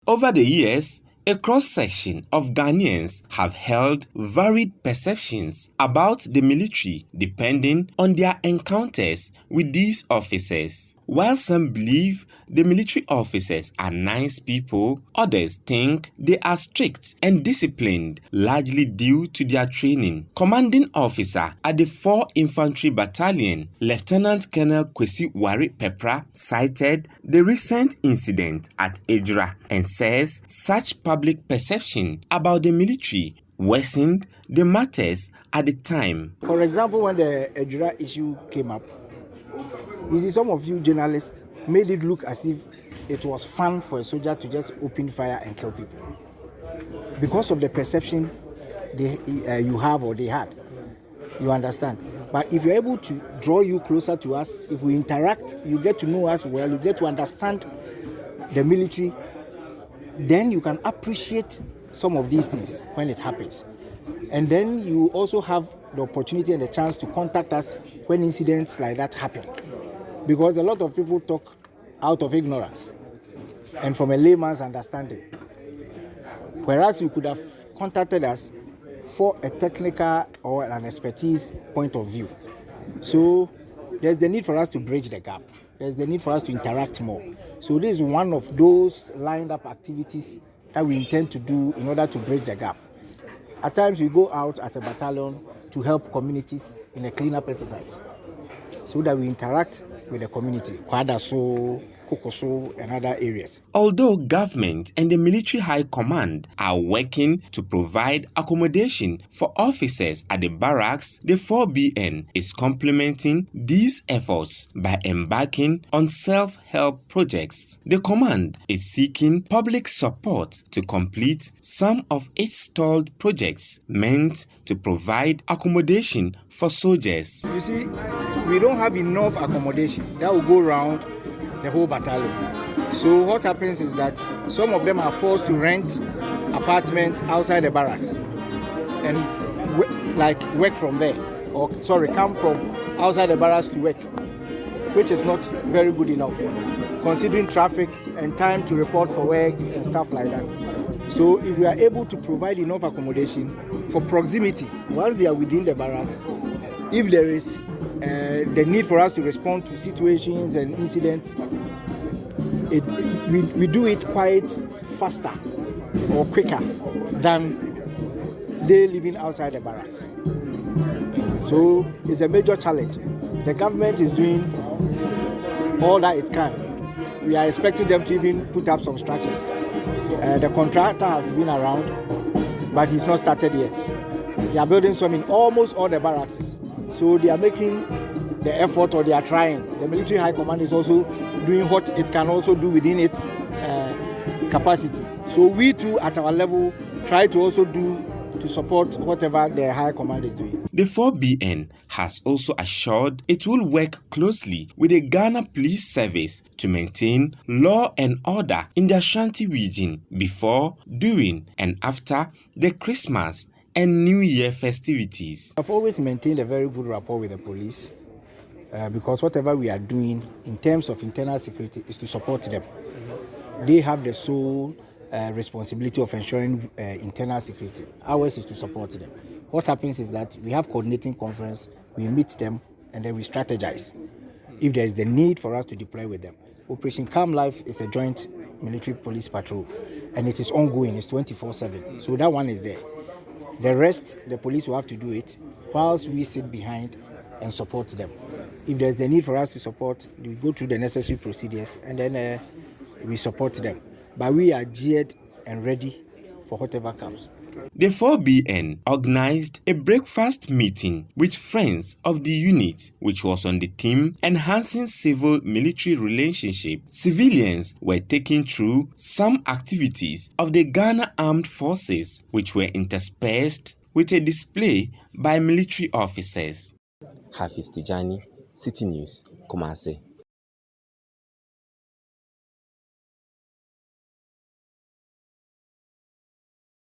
Over the years, a cross-section of Ghanaians have held varied perceptions about the military depending on their encounters with these officers. While some believe the military officers are nice people, others think they are strict and disciplined, largely due to their training. Commanding officer at the 4 Infantry Battalion, Lieutenant Colonel Kwesi Wari Pepra, cited the recent incident at Ejura and says such public perception about the military worsened the matters at the time. For example, when the Ejura issue came up, you see, some of you journalists made it look as if it was fun for a soldier to just open fire and kill people because of the perception you have or they had. You understand? But if you're able to draw you closer to us, if we interact, you get to know us well, you get to understand the military, then you can appreciate some of these things when it happens. And then you also have the opportunity and the chance to contact us when incidents like that happen. Because a lot of people talk out of ignorance and from a layman's understanding. Whereas you could have contacted us for a technical or an expertise point of view. So there's the need for us to bridge the gap. There's the need for us to interact more. So this is one of those lined up activities that we intend to do in order to bridge the gap. At times we go out as a battalion to help communities in a cleanup exercise so that we interact with the community, Kwadaso, Kokoso, and other areas. Although government and the military high command are working to provide accommodation for officers at the barracks, the 4BN is complementing these efforts by embarking on self-help projects. The command is seeking public support to complete some of its stalled projects meant to provide accommodation for soldiers. You see, we don't have enough accommodation that will go around the whole battalion. So what happens is that some of them are forced to rent apartments outside the barracks and work from there, or come from outside the barracks to work, which is not very good enough considering traffic and time to report for work and stuff like that. So if we are able to provide enough accommodation for proximity once they are within the barracks, if there is the need for us to respond to situations and incidents, we do it quite faster or quicker than they living outside the barracks. So it's a major challenge. The government is doing all that it can. We are expecting them to even put up some structures. The contractor has been around, but he's not started yet. They are building some in almost all the barracks. So they are making the effort, or they are trying. The military high command is also doing what it can also do within its capacity. So we too, at our level, try to also do to support whatever the high command is doing. The 4BN has also assured it will work closely with the Ghana Police Service to maintain law and order in the Ashanti region before, during, and after the Christmas and New Year festivities. I've always maintained a very good rapport with the police because whatever we are doing in terms of internal security is to support them. They have the sole responsibility of ensuring internal security. Ours is to support them. What happens is that we have coordinating conference, we meet them, and then we strategize if there is the need for us to deploy with them. Operation Calm Life is a joint military police patrol, and it is ongoing, it's 24/7. So that one is there. The rest, the police will have to do it whilst we sit behind and support them. If there's the need for us to support, we go through the necessary procedures and then we support them. But we are geared and ready for whatever comes. The 4BN organized a breakfast meeting with friends of the unit, which was on the theme Enhancing Civil-Military Relationship. Civilians were taken through some activities of the Ghana Armed Forces, which were interspersed with a display by military officers. Hafiz Tijani, Citi News, Kumasi.